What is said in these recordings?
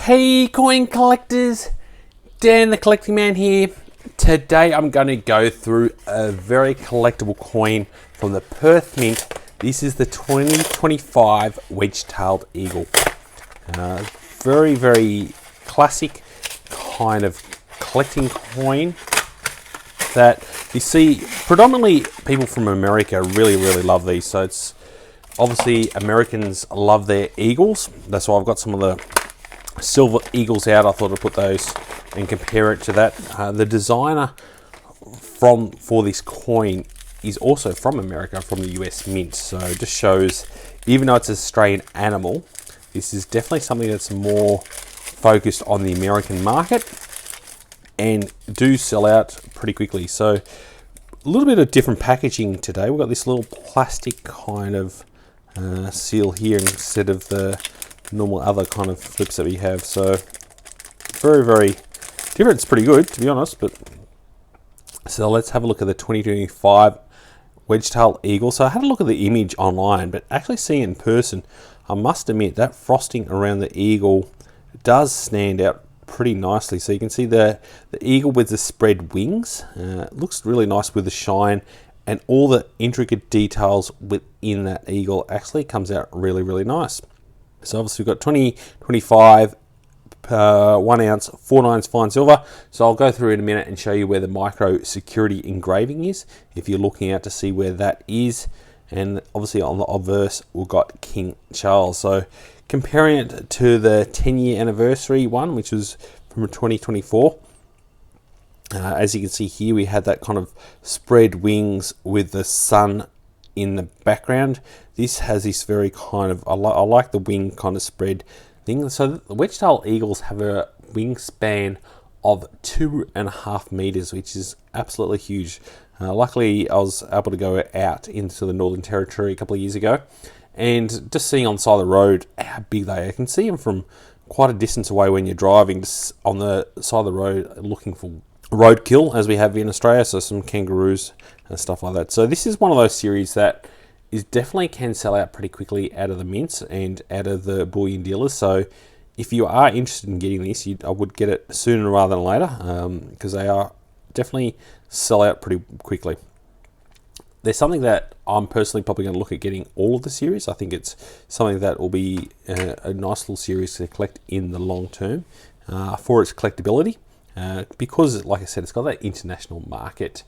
Hey coin collectors, Dan the Collecting Man here. Today I'm going to go through a very collectible coin from the perthmint. This is the 2025 Wedge-tailed Eagle. Very classic kind of collecting coin that you see predominantly people from America really love these. So it's obviously Americans love their eagles. That's why I've got some of the silver eagles out. I thought I'd put those and compare it to that. The designer for this coin is also from America, from the US Mint. So it just shows, even though it's an Australian animal, this is definitely something that's more focused on the American market and do sell out pretty quickly. So a little bit of different packaging today. We've got this little plastic kind of seal here instead of the normal other kind of flips that we have. So very different. It's pretty good, to be honest. But so let's have a look at the 2025 Wedge-tailed Eagle. So I had a look at the image online, but actually seeing it in person, I must admit that frosting around the eagle does stand out pretty nicely. So you can see the eagle with the spread wings. It looks really nice with the shine, and all the intricate details within that eagle actually comes out really nice. So obviously we've got 2025 1 ounce 4/9 fine silver. So I'll go through in a minute and show you where the micro security engraving is, if you're looking out to see where that is. And obviously on the obverse we've got King Charles. So comparing it to the 10-year anniversary one, which was from 2024, as you can see here, we had that kind of spread wings with the sun in the background. This has this very kind of, I like the wing kind of spread thing. So the Wedge-tailed Eagles have a wingspan of 2.5 meters, which is absolutely huge. Luckily I was able to go out into the Northern Territory a couple of years ago, and just seeing on the side of the road how big they are. You can see them from quite a distance away when you're driving, just on the side of the road looking for roadkill, as we have in Australia, so some kangaroos and stuff like that. So this is one of those series that is definitely can sell out pretty quickly out of the mints and out of the bullion dealers. So if you are interested in getting this, I would get it sooner rather than later, because they are definitely sell out pretty quickly. There's something that I'm personally probably going to look at getting all of the series. I think it's something that will be a nice little series to collect in the long term for its collectability. Because, like I said, it's got that international market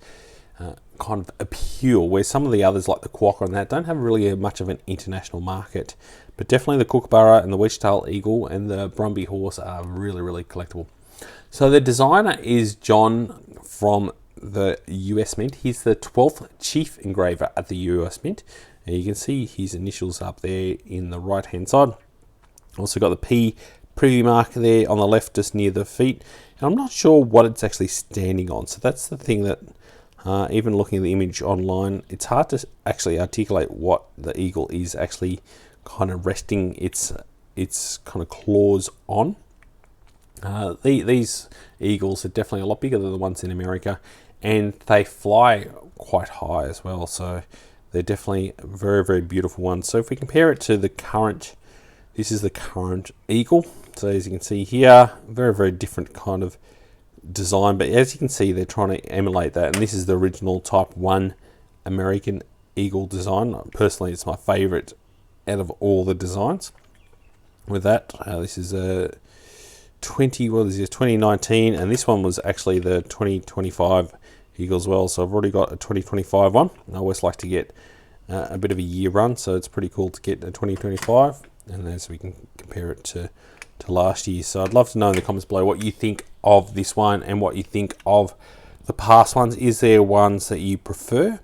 kind of appeal, where some of the others, like the Quokka and that, don't have really much of an international market. But definitely the Kookaburra and the Wedge-tailed Eagle and the Brumby Horse are really collectible. So the designer is John from the US Mint. He's the 12th chief engraver at the US Mint. And you can see his initials up there in the right hand side. Also got the P preview mark there on the left, just near the feet. And I'm not sure what it's actually standing on. So that's the thing that, even looking at the image online, it's hard to actually articulate what the eagle is actually kind of resting its kind of claws on. These eagles are definitely a lot bigger than the ones in America, and they fly quite high as well. So they're definitely very beautiful ones. So if we compare it to the current, this is the current eagle. So as you can see here, very different kind of design, but as you can see, they're trying to emulate that. And this is the original Type 1 American Eagle design. Personally, it's my favorite out of all the designs. With that, this is a 2019, and this one was actually the 2025 Eagle as well. So I've already got a 2025 one. I always like to get a bit of a year run, so it's pretty cool to get a 2025, and as we can compare it to last year. So I'd love to know in the comments below what you think of this one and what you think of the past ones. Is there ones that you prefer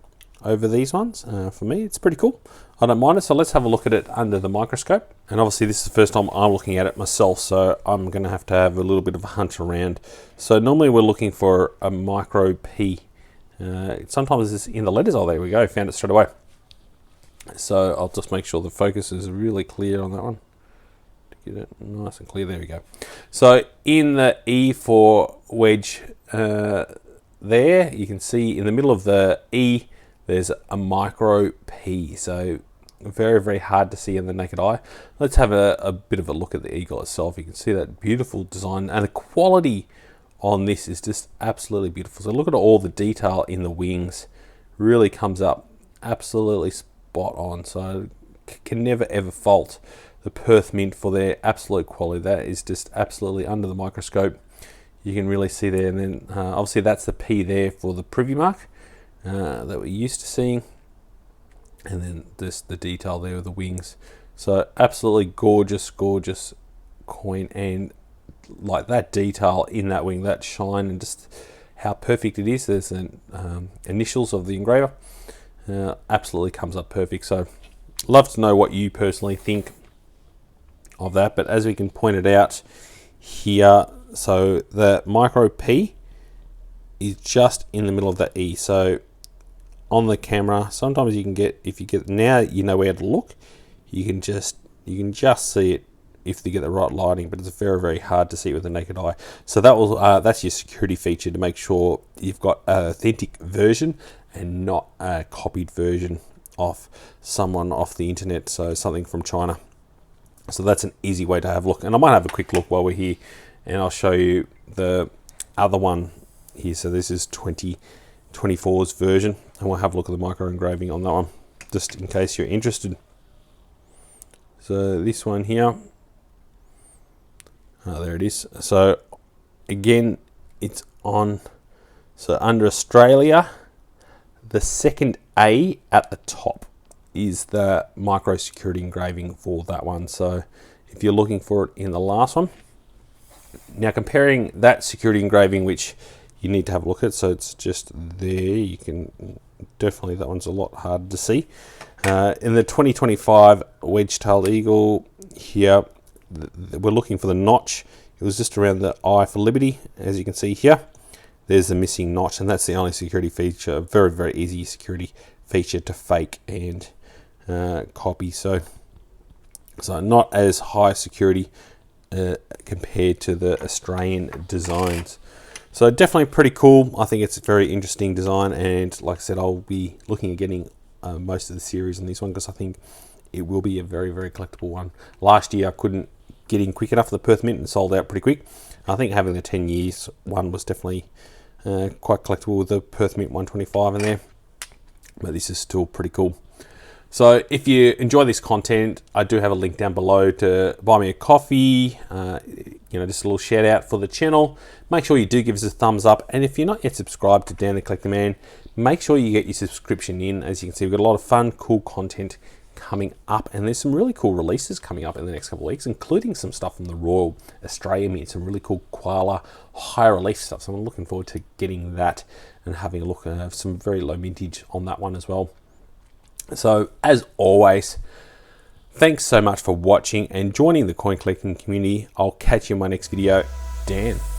over these ones? For me, it's pretty cool. I don't mind it. So let's have a look at it under the microscope. And obviously this is the first time I'm looking at it myself, so I'm going to have a little bit of a hunt around. So normally we're looking for a micro P. Sometimes it's in the letters. Oh, there we go. Found it straight away. So I'll just make sure the focus is really clear on that one. Get it nice and clear. There we go. So in the E for wedge, there you can see in the middle of the E there's a micro P. So Very, very hard to see in the naked eye. Let's have a bit of a look at the eagle itself. You can see that beautiful design, and the quality on this is just absolutely beautiful. So look at all the detail in the wings. Really comes up absolutely spot on. So can never ever fault the perthmint for their absolute quality. That is just absolutely under the microscope. You can really see there, and then obviously that's the P there for the privy mark that we're used to seeing, and then the detail there of the wings. So absolutely gorgeous, gorgeous coin, and like that detail in that wing, that shine, and just how perfect it is. There's an initials of the engraver. Absolutely comes up perfect. So love to know what you personally think of that. But as we can point it out here, so the micro P is just in the middle of that E. So on the camera, sometimes you can get, if you get, now you know where to look, you can just see it if you get the right lighting, but it's very, very hard to see it with the naked eye. So that will that's your security feature, to make sure you've got an authentic version and not a copied version off someone off the internet, so something from China. So that's an easy way to have a look. And I might have a quick look while we're here, and I'll show you the other one here. So this is 2024's version, and we'll have a look at the micro engraving on that one, just in case you're interested. So this one here, there it is. So again, it's on, so under Australia, the second A at the top is the micro security engraving for that one. So if you're looking for it in the last one, now comparing that security engraving, which you need to have a look at, so it's just there, you can definitely, that one's a lot harder to see. In the 2025 Wedge-tailed Eagle here, we're looking for the notch. It was just around the eye for liberty. As you can see here, there's the missing notch, and that's the only security feature. Very, very easy security feature to fake and copy. So not as high security compared to the Australian designs. So definitely pretty cool. I think it's a very interesting design, and like I said, I'll be looking at getting most of the series on this one, because I think it will be a very, very collectible one. Last year I couldn't get in quick enough for the perthmint and sold out pretty quick. I think having the 10 years one was definitely quite collectible with the perthmint 125 in there, but this is still pretty cool. So if you enjoy this content, I do have a link down below to buy me a coffee, just a little shout out for the channel. Make sure you do give us a thumbs up, and if you're not yet subscribed to Dan the Collector Man, make sure you get your subscription in. As you can see, we've got a lot of fun, cool content coming up, and there's some really cool releases coming up in the next couple of weeks, including some stuff from the Royal Australia Mint, some really cool koala high relief stuff. So I'm looking forward to getting that and having a look at some very low mintage on that one as well. So as always, thanks so much for watching and joining the coin collecting community. I'll catch you in my next video. Dan.